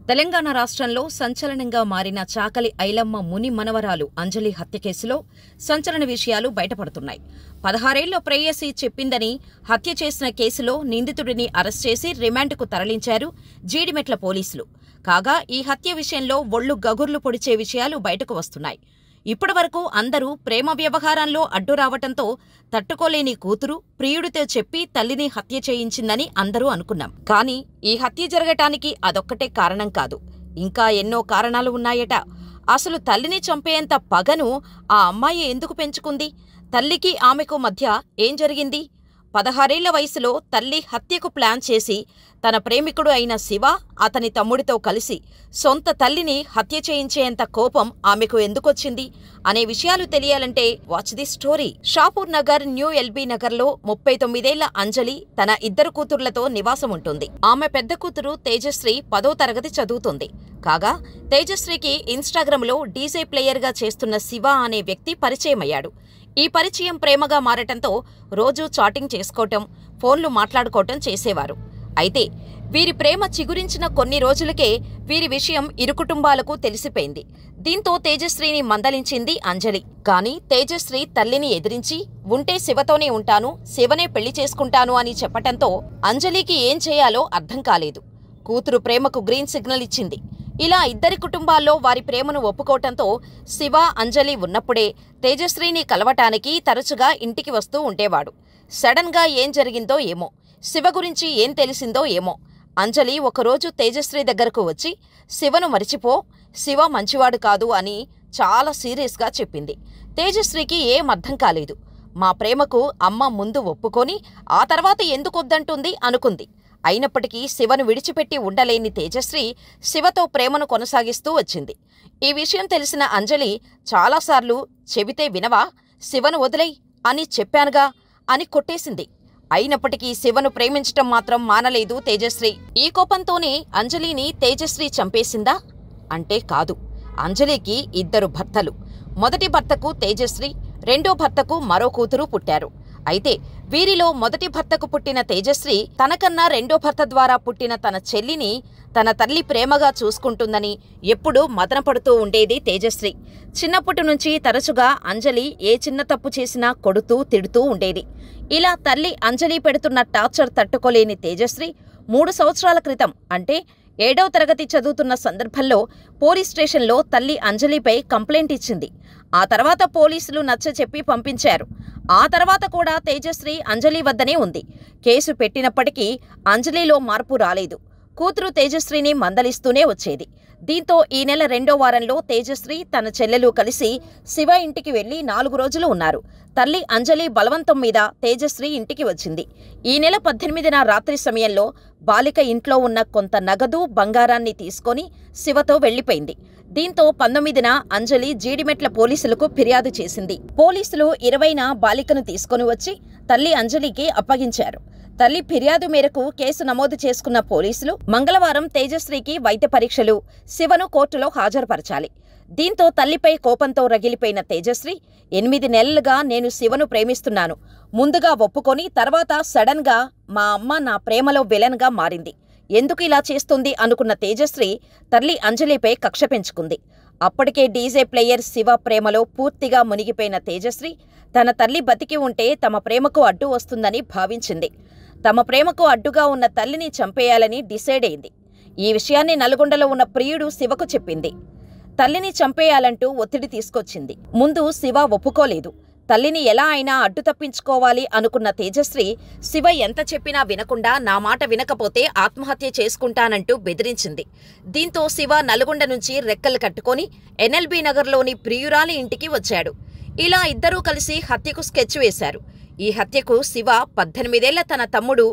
తెలంగాణ రాష్ట్రంలో సంచలనంగా మారిన చాకలి ఐలమ్మ ముని మనవరాలు అంజలి హత్య కేసులో సంచలన విషయాలు బయటపడుతున్నాయి. 16 ఏళ్ల ప్రేయసి చెప్పిందని హత్య చేసిన కేసులో నిందితుడిని అరెస్ట్ చేసి రిమాండ్కు తరలించారు జీడిమెట్ల పోలీసులు. కాగా ఈ హత్య విషయంలో ఒళ్లు గగుర్లు పొడిచే విషయాలు బయటకు వస్తున్నాయి. ఇప్పటివరకు అందరూ ప్రేమ వ్యవహారంలో అడ్డు రావటంతో తట్టుకోలేని కూతురు ప్రియుడితో చెప్పి తల్లిని హత్య చేయించిందని అందరూ అనుకున్నాం. కానీ ఈ హత్య జరగటానికి అదొక్కటే కారణం కాదు, ఇంకా ఎన్నో కారణాలు ఉన్నాయట. అసలు తల్లిని చంపేంత పగను ఆ అమ్మాయి ఎందుకు పెంచుకుంది? తల్లికి ఆమెకు మధ్య ఏం జరిగింది? 16 ఏళ్ల వయసులో తల్లి హత్యకు ప్లాన్ చేసి తన ప్రేమికుడు అయిన శివ అతని తమ్ముడితో కలిసి సొంత తల్లిని హత్య చేయించేంత కోపం ఆమెకు ఎందుకొచ్చింది అనే విషయాలు తెలియాలంటే watch the story. Shapur Nagar, new LB నగర్లో 39 ఏళ్ల అంజలి తన 2 కూతుర్లతో నివాసం ఉంటుంది. ఆమె పెద్ద కూతురు తేజశ్రీ 10వ తరగతి చదువుతుంది. కాగా తేజశ్రీకి ఇన్స్టాగ్రామ్లో డీజే ప్లేయర్గా చేస్తున్న శివ అనే వ్యక్తి పరిచయమయ్యాడు. ఈ పరిచయం ప్రేమగా మారటంతో రోజూ చాటింగ్ చేసుకోవటం, ఫోన్లు మాట్లాడుకోవటం చేసేవారు. అయితే వీరి ప్రేమ చిగురించిన కొన్ని రోజులకే వీరి విషయం ఇరు కుటుంబాలకు తెలిసిపోయింది. దీంతో తేజశ్రీని మందలించింది అంజలి. కానీ తేజశ్రీ తల్లిని ఎదిరించి ఉంటే శివతోనే ఉంటాను, శివనే పెళ్లి చేసుకుంటాను అని చెప్పటంతో అంజలికి ఏం చేయాలో అర్థం కాలేదు. కూతురు ప్రేమకు గ్రీన్ సిగ్నల్ ఇచ్చింది. ఇలా ఇద్దరి కుటుంబాల్లో వారి ప్రేమను ఒప్పుకోవటంతో శివ, అంజలి ఉన్నప్పుడే తేజశ్రీని కలవటానికి తరచుగా ఇంటికి వస్తూ ఉండేవాడు. సడన్ గా ఏం జరిగిందో ఏమో, శివ గురించి ఏం తెలిసిందో ఏమో, అంజలి ఒకరోజు తేజశ్రీ దగ్గరకు వచ్చి శివను మరిచిపో, శివ మంచివాడు కాదు అని చాలా సీరియస్గా చెప్పింది. తేజశ్రీకి ఏం అర్థం కాలేదు. మా ప్రేమకు అమ్మ ముందు ఒప్పుకొని ఆ తర్వాత ఎందుకొద్దంటుంది అనుకుంది. అయినప్పటికీ శివను విడిచిపెట్టి ఉండలేని తేజశ్రీ శివతో ప్రేమను కొనసాగిస్తూ వచ్చింది. ఈ విషయం తెలిసిన అంజలి చాలాసార్లు చెబితే వినవా, శివను వదిలేయ్ అని చెప్పానుగా అని కొట్టేసింది. అయినప్పటికీ శివను ప్రేమించటం మాత్రం మానలేదు తేజశ్రీ. ఈ కోపంతోనే అంజలిని తేజశ్రీ చంపేసిందా అంటే కాదు. అంజలికి 2 భర్తలు. మొదటి భర్తకు తేజశ్రీ, రెండో భర్తకు మరో కూతురు పుట్టారు. అయితే వీరిలో మొదటి భర్తకు పుట్టిన తేజశ్రీ తనకన్నా రెండో భర్త ద్వారా పుట్టిన తన చెల్లిని తన తల్లి ప్రేమగా చూసుకుంటుందని ఎప్పుడూ మదనపడుతూ ఉండేది తేజశ్రీ. చిన్నప్పటి నుంచి తరచుగా అంజలి ఏ చిన్న తప్పు చేసినా కొడుతూ తిడుతూ ఉండేది. ఇలా తల్లి అంజలి పెడుతున్న టార్చర్ తట్టుకోలేని తేజశ్రీ 3 సంవత్సరాల క్రితం అంటే 7వ తరగతి చదువుతున్న సందర్భంలో పోలీస్ స్టేషన్లో తల్లి అంజలిపై కంప్లైంట్ ఇచ్చింది. ఆ తర్వాత పోలీసులు నచ్చచెప్పి పంపించారు. ఆ తర్వాత కూడా తేజశ్రీ అంజలి వద్దనే ఉంది. కేసు పెట్టినప్పటికీ అంజలిలో మార్పు రాలేదు. కూతురు తేజశ్రీని మందలిస్తూనే వచ్చేది. దీంతో ఈ నెల 2వ వారంలో తేజశ్రీ తన చెల్లెలు కలిసి శివ ఇంటికి వెళ్లి 4 రోజులు ఉన్నారు. తల్లి అంజలి బలవంతం మీద తేజశ్రీ ఇంటికి వచ్చింది. ఈ నెల 18న రాత్రి సమయంలో బాలిక ఇంట్లో ఉన్న కొంత నగదు, బంగారాన్ని తీసుకొని శివతో వెళ్లిపోయింది. దీంతో 19న అంజలి జీడిమెట్ల పోలీసులకు ఫిర్యాదు చేసింది. పోలీసులు 20న బాలికను తీసుకొని వచ్చి తల్లి అంజలికి అప్పగించారు. తల్లి ఫిర్యాదు మేరకు కేసు నమోదు చేసుకున్న పోలీసులు మంగళవారం తేజశ్రీకి వైద్య పరీక్షలు, శివను కోర్టులో హాజరుపరచాలి. దీంతో తల్లిపై కోపంతో రగిలిపోయిన తేజశ్రీ 8 నెలలుగా నేను శివను ప్రేమిస్తున్నాను, ముందుగా ఒప్పుకొని తర్వాత సడన్ గా మా అమ్మ నా ప్రేమలో విలన్గా మారింది, ఎందుకు ఇలా చేస్తుంది అనుకున్న తేజశ్రీ తల్లి అంజలిపై కక్ష పెంచుకుంది. అప్పటికే డీజే ప్లేయర్ శివ ప్రేమలో పూర్తిగా మునిగిపోయిన తేజశ్రీ తన తల్లి బతికి ఉంటే తమ ప్రేమకు అడ్డు వస్తుందని భావించింది. తమ ప్రేమకు అడ్డుగా ఉన్న తల్లిని చంపేయాలని డిసైడ్ అయింది. ఈ విషయాన్ని నల్గొండలో ఉన్న ప్రియుడు శివకు చెప్పింది. తల్లిని చంపేయాలంటూ ఒత్తిడి తీసుకొచ్చింది. ముందు శివ ఒప్పుకోలేదు. తల్లిని ఎలా అయినా అడ్డు తప్పించుకోవాలి అనుకున్న తేజశ్రీ శివ ఎంత చెప్పినా వినకుండా నా మాట వినకపోతే ఆత్మహత్య చేసుకుంటానంటూ బెదిరించింది. దీంతో శివ నల్గొండ నుంచి రెక్కలు కట్టుకొని ఎన్ఎల్బీ నగర్లోని ప్రియురాలి ఇంటికి వచ్చాడు. ఇలా ఇద్దరూ కలిసి హత్యకు స్కెచ్ వేశారు. ఈ హత్యకు శివ 18 ఏళ్ల తన తమ్ముడు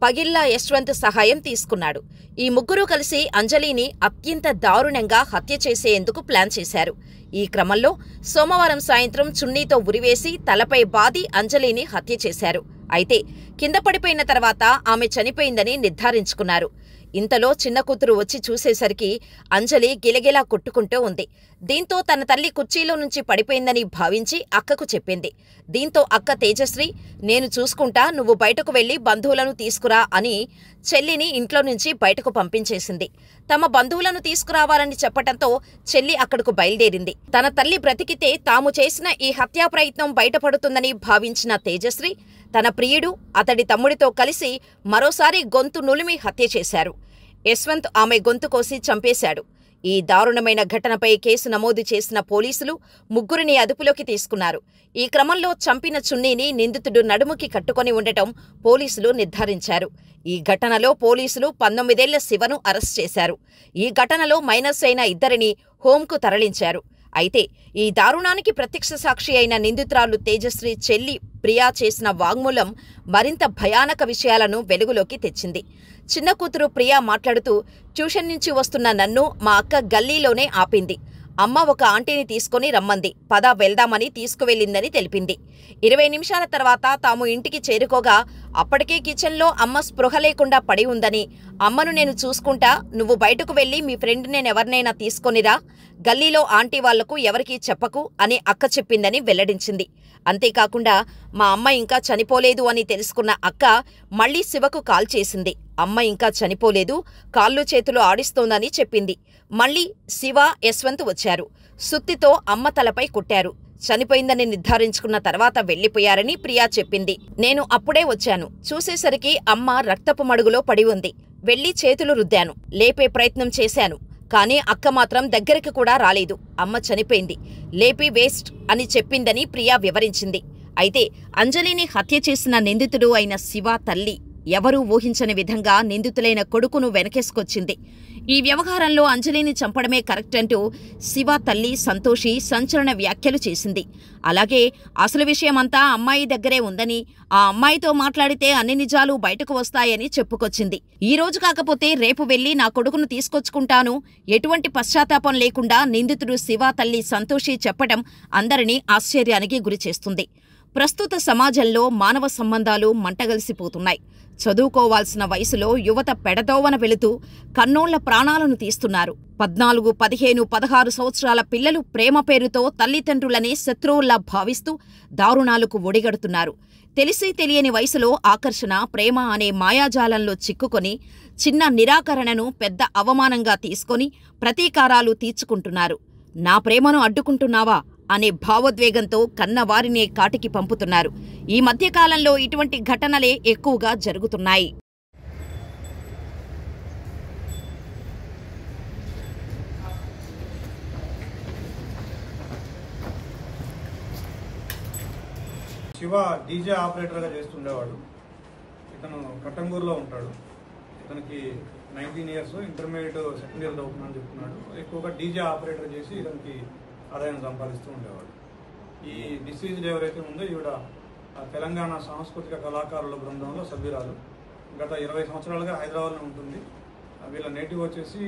పగిల్లా యశ్వంత్ సహాయం తీసుకున్నాడు. ఈ ముగ్గురూ కలిసి అంజలిని అత్యంత దారుణంగా హత్య చేసేందుకు ప్లాన్ చేశారు. ఈ క్రమంలో సోమవారం సాయంత్రం చున్నీతో ఉరివేసి తలపై బాది అంజలిని హత్య చేశారు. అయితే కింద పడిపోయిన తర్వాత ఆమె చనిపోయిందని నిర్ధారించుకున్నారు. ఇంతలో చిన్న కూతురు వచ్చి చూసేసరికి అంజలి గిలగిలా కొట్టుకుంటూ ఉంది. దీంతో తన తల్లి కుర్చీలో నుంచి పడిపోయిందని భావించి అక్కకు చెప్పింది. దీంతో అక్క తేజశ్రీ, నేను చూసుకుంటా, నువ్వు బయటకు వెళ్లి బంధువులను తీసుకురా అని చెల్లిని ఇంట్లో నుంచి బయటకు పంపించేసింది. తమ బంధువులను తీసుకురావాలని చెప్పటంతో చెల్లి అక్కడకు బయలుదేరింది. తన తల్లి బ్రతికితే తాము చేసిన ఈ హత్యా ప్రయత్నం బయటపడుతుందని భావించిన తేజశ్రీ తన ప్రియుడు, అతడి తమ్ముడితో కలిసి మరోసారి గొంతు నులిమి హత్య చేశారు. యశ్వంత్ ఆమె గొంతు కోసి చంపేశాడు. ఈ దారుణమైన ఘటనపై కేసు నమోదు చేసిన పోలీసులు ముగ్గురిని అదుపులోకి తీసుకున్నారు. ఈ క్రమంలో చంపిన చున్నీని నిందితుడు నడుముకి కట్టుకొని ఉండటం పోలీసులు నిర్ధారించారు. ఈ ఘటనలో పోలీసులు 19 ఏళ్ల శివను అరెస్ట్ చేశారు. ఈ ఘటనలో మైనస్ అయిన ఇద్దరిని హోంకు తరలించారు. అయితే ఈ దారుణానికి ప్రత్యక్ష సాక్షి అయిన నిందితురాలు తేజశ్రీ చెల్లి ప్రియా చేసిన వాంగ్మూలం మరింత భయానక విషయాలను వెలుగులోకి తెచ్చింది. చిన్న కూతురు ప్రియా మాట్లాడుతూ, ట్యూషన్ నుంచి వస్తున్న నన్ను మా అక్క గల్లీలోనే ఆపింది. అమ్మ ఒక ఆంటీని తీసుకుని రమ్మంది. పద వెళ్దామని తీసుకువెళ్ళిందని తెలిపింది. 20 నిమిషాల తర్వాత తాము ఇంటికి చేరుకోగా అప్పటికే కిచెన్లో అమ్మ స్పృహ లేకుండా పడి ఉందని, అమ్మను నేను చూసుకుంటా, నువ్వు బయటకు వెళ్లి మీ ఫ్రెండ్ నేనెవరినైనా తీసుకొనిరా, గల్లీలో ఆంటీ వాళ్లకు ఎవరికీ చెప్పకు అని అక్క చెప్పిందని వెల్లడించింది. అంతేకాకుండా మా అమ్మ ఇంకా చనిపోలేదు అని తెలుసుకున్న అక్క మళ్లీ శివకు కాల్ చేసింది. అమ్మ ఇంకా చనిపోలేదు, కాళ్ళు చేతులు ఆడిస్తోందని చెప్పింది. మళ్లీ శివ, యశ్వంత్ వచ్చారు. సుత్తితో అమ్మ తలపై కుట్టారు. చనిపోయిందని నిర్ధారించుకున్న తర్వాత వెళ్లిపోయారని ప్రియా చెప్పింది. నేను అప్పుడే వచ్చాను. చూసేసరికి అమ్మ రక్తపు మడుగులో పడి ఉంది. వెళ్లి చేతులు రుద్దాను, లేపే ప్రయత్నం చేశాను. కానీ అక్క మాత్రం దగ్గరికి కూడా రాలేదు. అమ్మ చనిపోయింది, లేపి వేస్ట్ అని చెప్పిందని ప్రియా వివరించింది. అయితే అంజలిని హత్య చేసిన నిందితుడు అయిన శివ తల్లి ఎవరూ ఊహించని విధంగా నిందితులైన కొడుకును వెనకేసుకొచ్చింది. ఈ వ్యవహారంలో అంజలిని చంపడమే కరెక్ట్ అంటూ శివ తల్లి సంతోషి సంచలన వ్యాఖ్యలు చేసింది. అలాగే అసలు విషయమంతా అమ్మాయి దగ్గరే ఉందని, ఆ అమ్మాయితో మాట్లాడితే అన్ని నిజాలు బయటకు వస్తాయని చెప్పుకొచ్చింది. ఈ రోజు కాకపోతే రేపు వెళ్లి నా కొడుకును తీసుకొచ్చుకుంటాను, ఎటువంటి పశ్చాత్తాపం లేకుండా నిందితుడు శివ తల్లి సంతోషి చెప్పడం అందరినీ ఆశ్చర్యానికి గురిచేస్తుంది. ప్రస్తుత సమాజంలో మానవ సంబంధాలు మంటగలిసిపోతున్నాయి. చదువుకోవాల్సిన వయసులో యువత పెడదోవన వెళుతూ కన్నోళ్ల ప్రాణాలను తీస్తున్నారు. 14, 15, 16 సంవత్సరాల పిల్లలు ప్రేమ పేరుతో తల్లిదండ్రులనే శత్రువుల్లా భావిస్తూ దారుణాలకు ఒడిగడుతున్నారు. తెలిసి తెలియని వయసులో ఆకర్షణ, ప్రేమ అనే మాయాజాలంలో చిక్కుకొని చిన్న నిరాకరణను పెద్ద అవమానంగా తీసుకొని ప్రతీకారాలు తీర్చుకుంటున్నారు. నా ప్రేమను అడ్డుకుంటున్నావా అనే భావోద్వేగంతో కన్నవారినే కాటికి పంపుతున్నారు. ఈ మధ్యకాలంలో ఇటువంటి ఘటనలే ఎక్కువగా జరుగుతున్నాయి. శివ డీజే ఆపరేటర్గా చేస్తుండేవాడు. ఇతను కట్టంగూరులో ఉంటాడు. ఇతనికి 19 ఇయర్స్, ఇంటర్మీడియట్ సెకండ్ ఇయర్ చదువుతున్నాను చెప్తున్నాడు. ఎక్కువగా డీజే ఆపరేటర్ చేసి ఇతనికి ఆదాయం సంపాదిస్తూ ఉండేవాడు. ఈ డిసీజ్డ్ ఎవరైతే ఉందో ఈవిడ తెలంగాణ సాంస్కృతిక కళాకారుల బృందంలో సభ్యురాలు. గత 20 సంవత్సరాలుగా హైదరాబాద్లో ఉంటుంది. వీళ్ళ నేటివ్ వచ్చేసి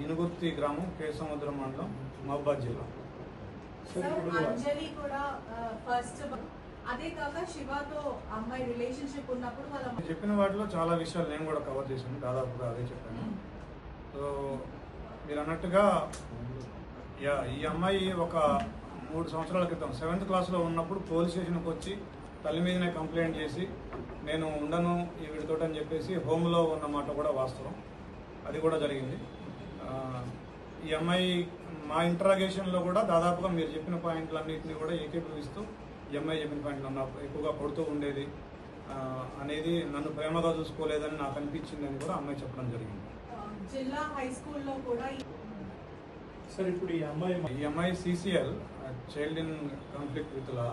ఇనుగుర్తి గ్రామం, కే సముద్రం మండలం, మహబూబాద్ జిల్లా. చెప్పిన వాటిలో చాలా విషయాలు నేను కూడా కవర్ చేశాను, దాదాపుగా అదే చెప్పాను. సో మీరు అన్నట్టుగా ఈ అమ్మాయి ఒక 3 సంవత్సరాల క్రితం 7th క్లాస్లో ఉన్నప్పుడు పోలీస్ స్టేషన్కి వచ్చి తల్లి మీదనే కంప్లైంట్ చేసి నేను ఉండను ఈ వీడితోటి అని చెప్పేసి హోమ్లో ఉన్నమాట కూడా వాస్తవం. అది కూడా జరిగింది. ఈ అమ్మాయి మా ఇంటరాగేషన్లో కూడా దాదాపుగా మీరు చెప్పిన పాయింట్లన్నింటినీ కూడా ఏకీభవిస్తూ ఈ అమ్మాయి చెప్పిన పాయింట్లు ఎక్కువగా కొడుతూ ఉండేది అనేది, నన్ను ప్రేమగా చూసుకోలేదని నాకు అనిపించింది అని కూడా అమ్మాయి చెప్పడం జరిగింది. జిల్లా హై స్కూల్లో కూడా సార్ ఇప్పుడు ఈ అమ్మాయి CCL, child in conflict with law.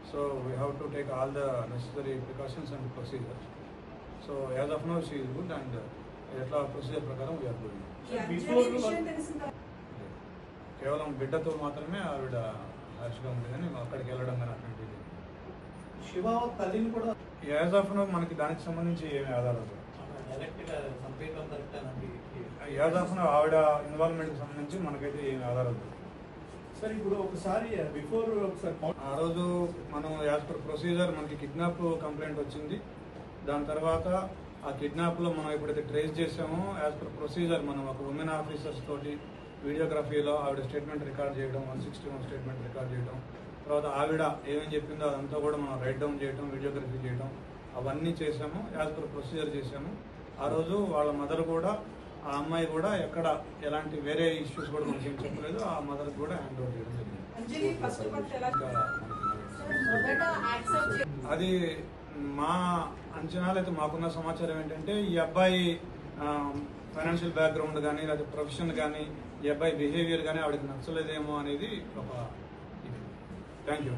So we have to take all the necessary precautions and procedures. So as of now she is good and ఎట్లా ప్రొసీజర్ ప్రకారం వీఆర్ డూయింగ్. కేవలం బిడ్డతో మాత్రమే ఆవిడ హ్యాష్గా ఉంది కానీ అక్కడికి వెళ్ళడం కానీ అట్లాంటిది. శివ తల్లిని కూడా యాజ్ ఆఫ్ నౌ మనకి దానికి సంబంధించి ఏమి ఆధారాలు యాజ్ ఆఫ్ నౌ ఆవిడ ఇన్వాల్వ్మెంట్కి సంబంధించి మనకైతే ఏమి ఆధారాలు సార్. ఇప్పుడు ఒకసారి బిఫోర్ ఒకసారి ఆ రోజు మనం యాజ్ పర్ ప్రొసీజర్ మనకి కిడ్నాప్ కంప్లైంట్ వచ్చింది. దాని తర్వాత ఆ కిడ్నాప్లో మనం ఎప్పుడైతే ట్రేస్ చేసామో యాజ్ పర్ ప్రొసీజర్ మనం ఒక ఉమెన్ ఆఫీసర్స్ తోటి వీడియోగ్రఫీలో ఆవిడ స్టేట్మెంట్ రికార్డ్ చేయడం, 161 స్టేట్మెంట్ రికార్డ్ చేయడం, తర్వాత ఆవిడ ఏమేమి చెప్పిందో అదంతా కూడా మనం రైట్ డౌన్ చేయడం, వీడియోగ్రఫీ చేయడం, అవన్నీ చేసాము. యాజ్ పర్ ప్రొసీజర్ చేసాము. ఆ రోజు వాళ్ళ మదర్ కూడా ఆ అమ్మాయి కూడా ఎక్కడ ఎలాంటి వేరే ఇష్యూస్ కూడా మనకి ఏం చెప్పలేదు. ఆ మదర్ కూడా హ్యాండ్ ఓవర్ చేయడం జరిగింది. అంజలి ఫస్ట్ ఫస్ట్ ఎలా అది మా అంచనాలు అయితే మాకున్న సమాచారం ఏంటంటే ఈ అబ్బాయి ఫైనాన్షియల్ బ్యాక్గ్రౌండ్ కానీ లేదా ప్రొఫెషన్ కానీ ఈ అబ్బాయి బిహేవియర్ కానీ ఆవిడకి నచ్చలేదేమో అనేది ఒక థ్యాంక్ యూ.